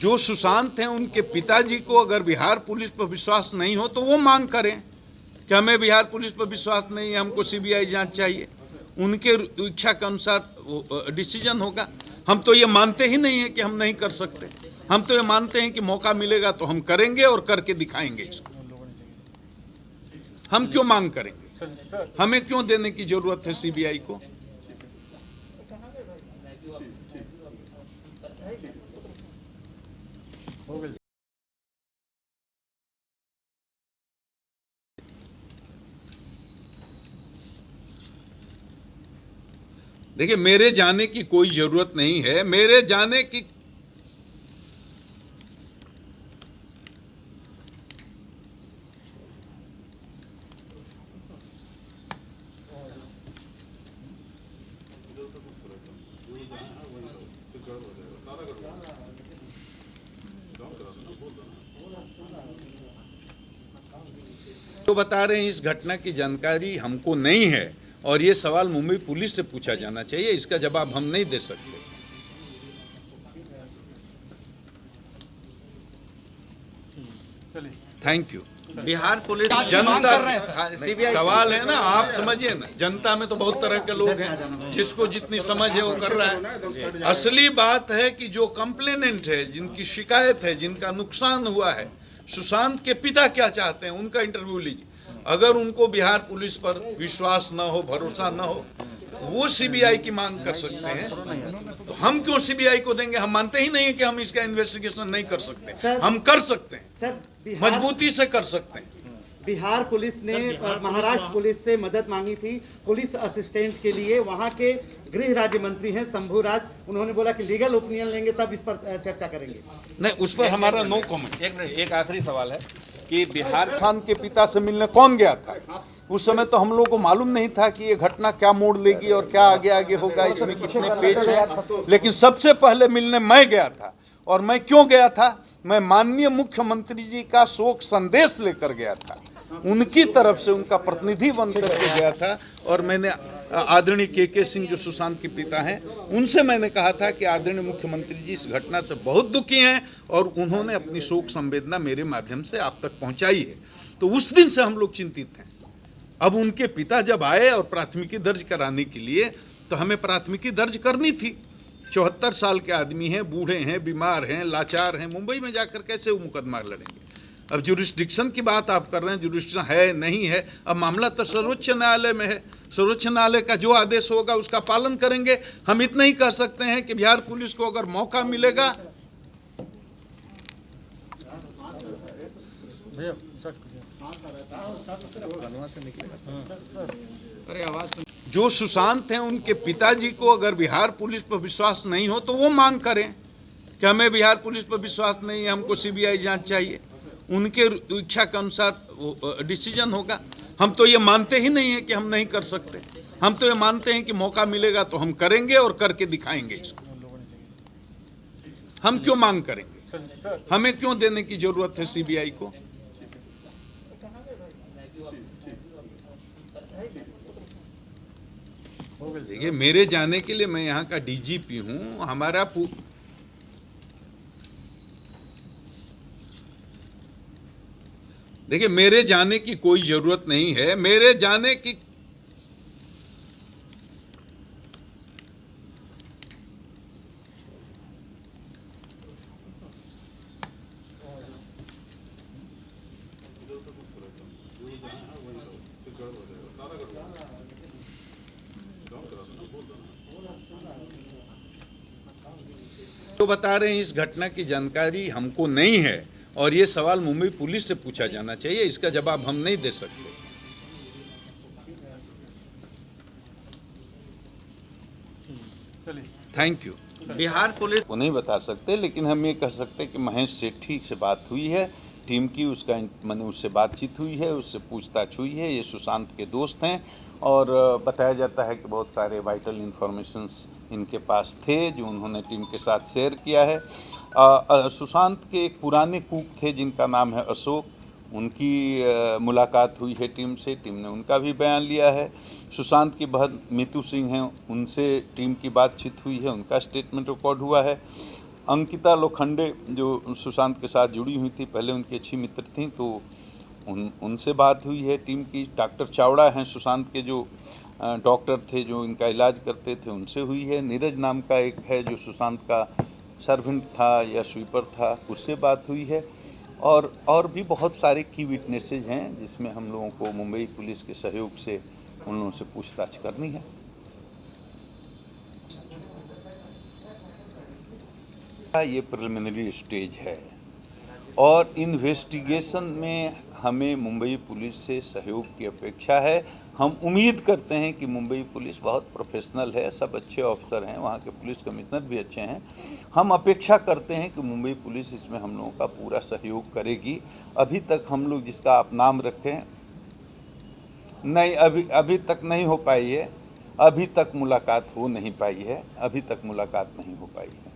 जो सुशांत हैं उनके पिताजी को अगर बिहार पुलिस पर विश्वास नहीं हो तो वो मांग करें कि हमें बिहार पुलिस पर विश्वास नहीं है, हमको सीबीआई जांच चाहिए। उनके इच्छा के अनुसार डिसीजन होगा। हम तो ये मानते ही नहीं है कि हम नहीं कर सकते। हम तो ये मानते हैं कि मौका मिलेगा तो हम करेंगे और करके दिखाएंगे इसको। हम क्यों मांग करेंगे? हमें क्यों देने की जरूरत है सीबीआई को? देखिए, मेरे जाने की कोई जरूरत नहीं है। मेरे जाने की तो बता रहे हैं इस घटना की जानकारी हमको नहीं है और ये सवाल मुंबई पुलिस से पूछा जाना चाहिए। इसका जवाब हम नहीं दे सकते। Thank you. बिहार पुलिस जनता सवाल है ना, आप समझिए ना, जनता में तो बहुत तरह के लोग हैं, जिसको जितनी समझ है वो कर रहा है। असली बात है कि जो कंप्लेनेंट है, जिनकी शिकायत है, जिनका नुकसान हुआ है, सुशांत के पिता क्या चाहते हैं उनका इंटरव्यू लीजिए। अगर उनको बिहार पुलिस पर विश्वास न हो, भरोसा न हो, वो सीबीआई की मांग कर सकते हैं। तो हम क्यों सीबीआई को देंगे? हम मानते ही नहीं है कि हम इसका इन्वेस्टिगेशन नहीं कर सकते। हम कर सकते हैं, मजबूती से कर सकते हैं। बिहार पुलिस ने महाराष्ट्र पुलिस से मदद मांगी थी पुलिस असिस्टेंट के लिए। वहां के गृह राज्य मंत्री हैं शंभू राज, उन्होंने बोला कि लीगल ओपिनियन लेंगे तब इस पर चर्चा करेंगे। नहीं, उस पर हमारा नो कमेंट। एक आखिरी सवाल है कि बिहार खान के पिता से मिलने कौन गया था? उस समय तो हम लोगों को मालूम नहीं था कि ये घटना क्या मोड़ लेगी और क्या आगे आगे होगा, इसमें कितने पेच हैं। लेकिन सबसे पहले मिलने मैं गया था। और मैं क्यों गया था? मैं माननीय मुख्यमंत्री जी का शोक संदेश लेकर गया था, उनकी तरफ से उनका प्रतिनिधि बनकर के गया था। और मैंने आदरणीय के सिंह जो सुशांत के पिता हैं, उनसे मैंने कहा था कि आदरणीय मुख्यमंत्री जी इस घटना से बहुत दुखी हैं और उन्होंने अपनी शोक संवेदना मेरे माध्यम से आप तक पहुंचाई है। तो उस दिन से हम लोग चिंतित हैं। अब उनके पिता जब आए और प्राथमिकी दर्ज कराने के लिए, तो हमें प्राथमिकी दर्ज करनी थी। 74 साल के आदमी हैं, बूढ़े हैं, बीमार हैं, लाचार हैं। मुंबई में जाकर कैसे वो मुकदमा लड़ेंगे? अब जुरिस्डिक्शन की बात आप कर रहे हैं, जुरिस्डिक्शन है नहीं है। अब मामला तो सर्वोच्च न्यायालय में है। सर्वोच्च न्यायालय का जो आदेश होगा उसका पालन करेंगे। हम इतना ही कह सकते हैं कि बिहार पुलिस को अगर मौका मिलेगा, जो सुशांत हैं उनके पिताजी को अगर बिहार पुलिस पर विश्वास नहीं हो तो वो मांग करें कि हमें बिहार पुलिस पर विश्वास नहीं है, हमको सीबीआई जांच चाहिए। उनके इच्छा के अनुसार डिसीजन होगा। हम तो ये मानते ही नहीं है कि हम नहीं कर सकते। हम तो ये मानते हैं कि मौका मिलेगा तो हम करेंगे और करके दिखाएंगे इसको। हम क्यों मांग करेंगे? हमें क्यों देने की जरूरत है सीबीआई को? देखिए, मेरे जाने के लिए, मैं यहाँ का डीजीपी हूँ। हमारा देखिए, मेरे जाने की कोई जरूरत नहीं है। मेरे जाने की तो बता रहे हैं इस घटना की जानकारी हमको नहीं है और ये सवाल मुंबई पुलिस से पूछा जाना चाहिए। इसका जवाब हम नहीं दे सकते। Thank you. बिहार पुलिस को नहीं बता सकते, लेकिन हम ये कह सकते हैं कि महेश सेठी से बात हुई है टीम की। उसका मैंने उससे बातचीत हुई है, उससे पूछताछ हुई है। ये सुशांत के दोस्त हैं और बताया जाता है कि बहुत सारे वाइटल इन्फॉर्मेशंस इनके पास थे जो उन्होंने टीम के साथ शेयर किया है। सुशांत के एक पुराने कुक थे जिनका नाम है अशोक, उनकी मुलाकात हुई है टीम से। टीम ने उनका भी बयान लिया है। सुशांत की बहन मीतू सिंह हैं, उनसे टीम की बातचीत हुई है, उनका स्टेटमेंट रिकॉर्ड हुआ है। अंकिता लोखंडे जो सुशांत के साथ जुड़ी हुई थी, पहले उनकी अच्छी मित्र थी, तो उनसे बात हुई है टीम की। डॉक्टर चावड़ा हैं सुशांत के जो डॉक्टर थे, जो इनका इलाज करते थे, उनसे हुई है। नीरज नाम का एक है जो सुशांत का सर्वेंट था या स्वीपर था, उससे बात हुई है। और भी बहुत सारे की विटनेसेज हैं जिसमें हम लोगों को मुंबई पुलिस के सहयोग से उन लोगों से पूछताछ करनी है। ये प्रिलिमिनरी स्टेज है और इन्वेस्टिगेशन में हमें मुंबई पुलिस से सहयोग की अपेक्षा है। हम उम्मीद करते हैं कि मुंबई पुलिस बहुत प्रोफेशनल है, सब अच्छे ऑफिसर हैं, वहाँ के पुलिस कमिश्नर भी अच्छे हैं। हम अपेक्षा करते हैं कि मुंबई पुलिस इसमें हम लोगों का पूरा सहयोग करेगी। अभी तक हम लोग जिसका आप नाम रखें, नहीं, अभी तक नहीं हो पाई है, अभी तक मुलाकात हो नहीं पाई है, अभी तक मुलाकात नहीं हो पाई है।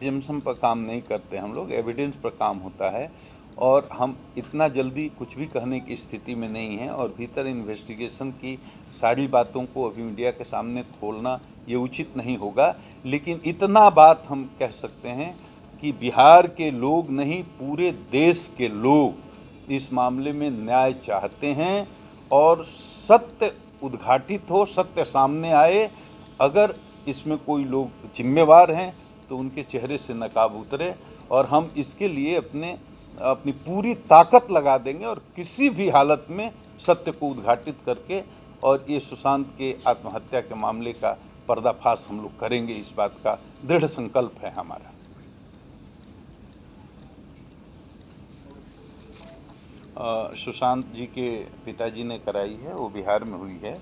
एजम्पशन पर काम नहीं करते हम लोग, एविडेंस पर काम होता है और हम इतना जल्दी कुछ भी कहने की स्थिति में नहीं हैं और भीतर इन्वेस्टिगेशन की सारी बातों को अभी मीडिया के सामने खोलना ये उचित नहीं होगा। लेकिन इतना बात हम कह सकते हैं कि बिहार के लोग नहीं, पूरे देश के लोग इस मामले में न्याय चाहते हैं और सत्य उद्घाटित हो, सत्य सामने आए। अगर इसमें कोई लोग जिम्मेवार हैं तो उनके चेहरे से नकाब उतरे और हम इसके लिए अपनी पूरी ताकत लगा देंगे और किसी भी हालत में सत्य को उद्घाटित करके और ये सुशांत के आत्महत्या के मामले का पर्दाफाश हम लोग करेंगे। इस बात का दृढ़ संकल्प है हमारा। सुशांत जी के पिताजी ने कराई है, वो बिहार में हुई है,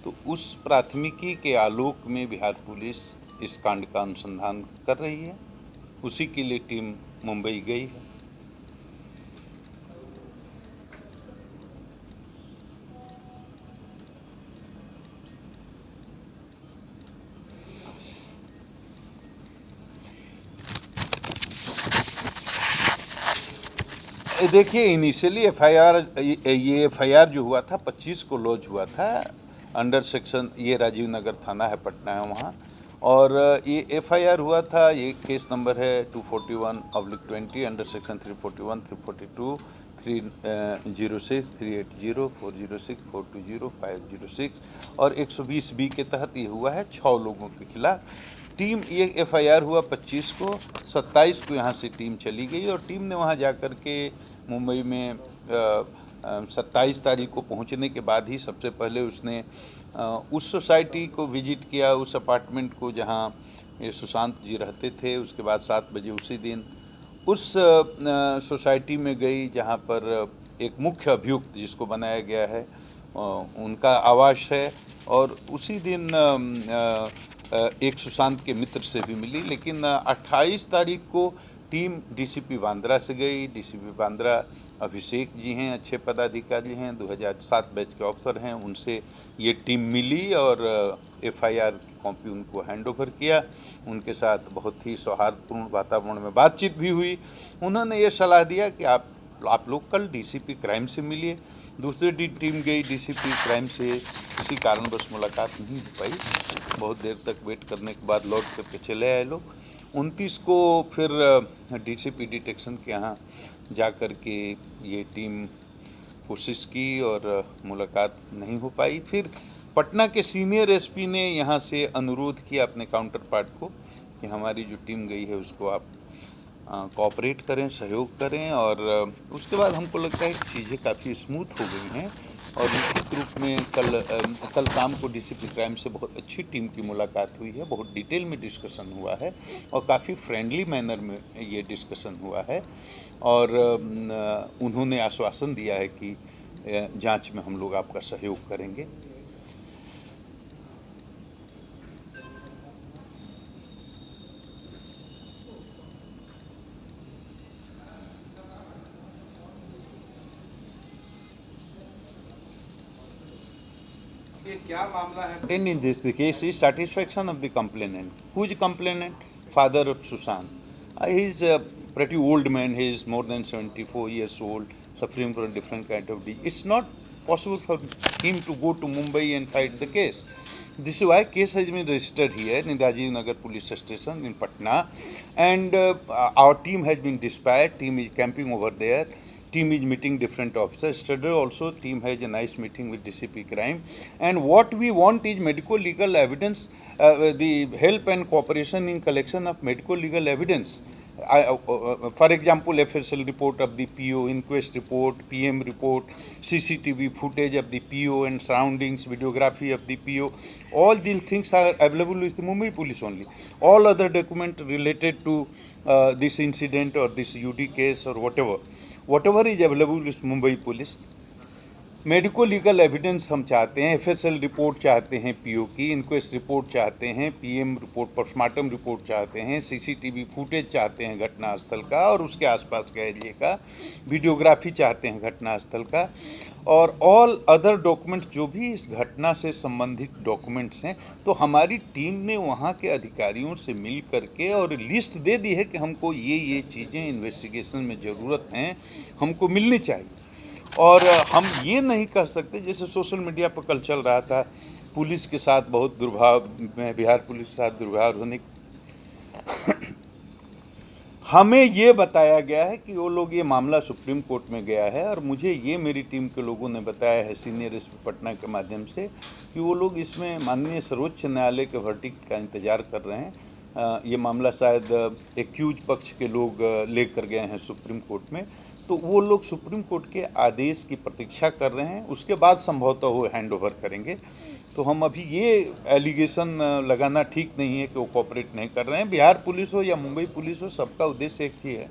तो उस प्राथमिकी के आलोक में बिहार पुलिस इस कांड का अनुसंधान कर रही है। उसी के लिए टीम मुंबई गई है। देखिए, इनिशियली ये एफआईआर जो हुआ था 25 को लॉन्च हुआ था अंडर सेक्शन, ये राजीव नगर थाना है, पटना है वहाँ, और ये एफआईआर हुआ था। ये केस नंबर है 241/20 अंडर सेक्शन 341, 342, 306, 380, 406, 420, 506 और 120B के तहत ये हुआ है 6 लोगों के खिलाफ। टीम, ये एफआईआर हुआ 25 को, 27 को यहाँ से टीम चली गई और टीम ने वहाँ जाकर के मुंबई में 27 तारीख को पहुँचने के बाद ही सबसे पहले उसने उस सोसाइटी को विजिट किया, उस अपार्टमेंट को जहाँ ये सुशांत जी रहते थे। उसके बाद 7 बजे उसी दिन उस सोसाइटी में गई जहाँ पर एक मुख्य अभियुक्त जिसको बनाया गया है उनका आवास है, और उसी दिन एक सुशांत के मित्र से भी मिली। लेकिन 28 तारीख को टीम डीसीपी बांद्रा से गई। डीसीपी बांद्रा अभिषेक जी हैं, अच्छे पदाधिकारी हैं, 2007 बैच के ऑफिसर हैं, उनसे ये टीम मिली और एफआईआर की कॉपी उनको हैंडओवर किया। उनके साथ बहुत ही सौहार्दपूर्ण वातावरण में बातचीत भी हुई। उन्होंने ये सलाह दिया कि आप लोग कल डीसीपी क्राइम से मिलिए। दूसरी टीम गई डीसीपी क्राइम से, किसी कारणवश मुलाकात नहीं हो पाई। बहुत देर तक वेट करने के बाद लौट करके चले आए लोग। 29 को फिर डीसीपी डिटेक्शन के यहाँ जा कर के ये टीम कोशिश की और मुलाकात नहीं हो पाई। फिर पटना के सीनियर एसपी ने यहाँ से अनुरोध किया अपने काउंटर पार्ट को कि हमारी जो टीम गई है उसको आप कोऑपरेट करें, सहयोग करें। और उसके बाद हमको लगता है कि चीज़ें काफ़ी स्मूथ हो गई हैं और निश्चित रूप में कल शाम को डीसीपी क्राइम से बहुत अच्छी टीम की मुलाकात हुई है, बहुत डिटेल में डिस्कशन हुआ है और काफ़ी फ्रेंडली मैनर में ये डिस्कशन हुआ है। और उन्होंने आश्वासन दिया है कि जांच में हम लोग आपका सहयोग करेंगे। ये क्या मामला है? In this, the case is satisfaction of the complainant. Who is the complainant? Father of Sushant. He is a pretty old man. He is more than 74 years old, suffering from a different kind of disease. It's not possible for him to go to Mumbai and fight the case. This is why case has been registered here in Rajiv Nagar Police Station in Patna, and our team has been dispatched. Team is camping over there. Team is meeting different officers. Yesterday also team has a nice meeting with DCP crime, and what we want is medical legal evidence, the help and cooperation in collection of medical legal evidence. For example, FSL report of the PO, inquest report, PM report, CCTV footage of the PO and surroundings, videography of the PO. All these things are available with the Mumbai police only. All other documents related to this incident or this UD case or whatever is available with Mumbai police. Medico legal evidence हम चाहते हैं, FSL report चाहते हैं PO की, inquest report चाहते हैं, PM report, postmortem report चाहते हैं, CCTV फुटेज चाहते हैं घटनास्थल का और उसके आसपास के एरिया का, वीडियोग्राफी चाहते हैं घटनास्थल का, और ऑल अदर डॉक्यूमेंट्स जो भी इस घटना से संबंधित डॉक्यूमेंट्स हैं। तो हमारी टीम ने वहाँ के अधिकारियों से मिल करके और लिस्ट दे दी है कि हमको ये चीज़ें इन्वेस्टिगेशन में ज़रूरत हैं, हमको मिलनी चाहिए। और हम ये नहीं कह सकते, जैसे सोशल मीडिया पर कल चल रहा था पुलिस के साथ बहुत दुर्भाव, बिहार पुलिस के साथ दुर्भाव होने हमें ये बताया गया है कि वो लोग, ये मामला सुप्रीम कोर्ट में गया है और मुझे ये मेरी टीम के लोगों ने बताया है सीनियर एसपी पटना के माध्यम से कि वो लोग इसमें माननीय सर्वोच्च न्यायालय के वर्डिक्ट का इंतजार कर रहे हैं। ये मामला शायद एक्यूज पक्ष के लोग लेकर गए हैं सुप्रीम कोर्ट में, तो वो लोग सुप्रीम कोर्ट के आदेश की प्रतीक्षा कर रहे हैं, उसके बाद संभवतः वो हैंड ओवर करेंगे। तो हम अभी ये एलिगेशन लगाना ठीक नहीं है कि वो कोऑपरेट नहीं कर रहे हैं। बिहार पुलिस हो या मुंबई पुलिस हो, सबका उद्देश्य एक ही है।